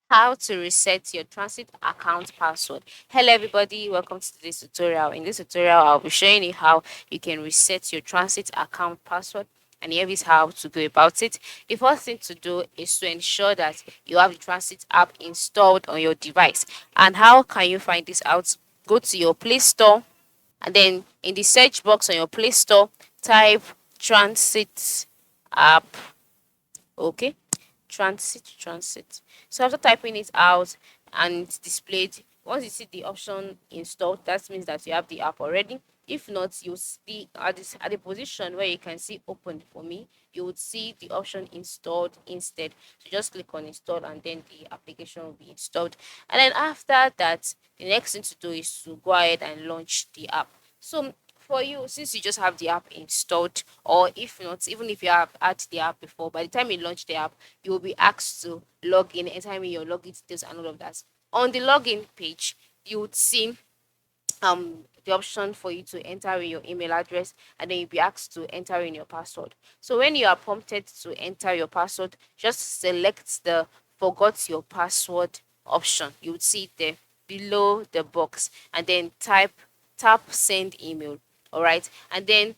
How to reset your transit account password. Hello everybody, welcome to this tutorial. In this tutorial I'll be showing you how you can reset your transit account password, and here is how to go about it. The first thing to do is to ensure that you have the transit app installed on your device. And how can you find this out? Go to your Play Store, and then in the search box on your Play Store type transit app. Okay, transit. So after typing it out and it's displayed, once you see the option installed, that means that you have the app already. If not, you'll see at the position where you can see open for me, you would see the option installed instead. So just click on install and then the application will be installed. And then after that, the next thing to do is to go ahead and launch the app. So for you, since you just have the app installed, or if not, even if you have had the app before, by the time you launch the app, you will be asked to log in, enter in your login details and all of that. On the login page, you would see the option for you to enter in your email address, and then you'll be asked to enter in your password. So when you are prompted to enter your password, just select the forgot your password option. You would see it there below the box, and then tap send email. All right, and then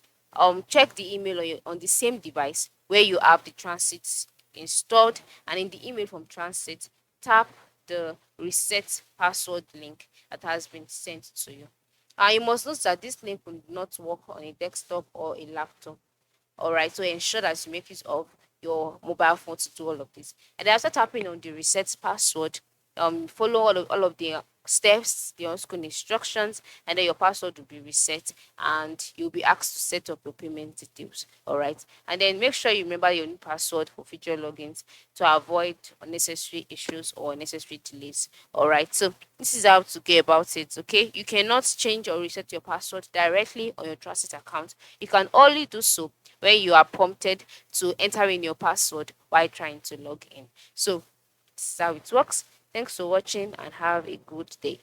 check the email on the same device where you have the transit installed, and in the email from transit, tap the reset password link that has been sent to you. You must note that this link will not work on a desktop or a laptop. All right, so ensure that you make use of your mobile phone to do all of this. And then after tapping on the reset password, follow all of the steps, the on-screen instructions, and then your password will be reset, and you'll be asked to set up your payment details. All right, and then make sure you remember your new password for future logins to avoid unnecessary issues or unnecessary delays. All right, so this is how to go about it. Okay, you cannot change or reset your password directly on your Transit account. You can only do so when you are prompted to enter in your password while trying to log in. So this is how it works. Thanks for watching and have a good day.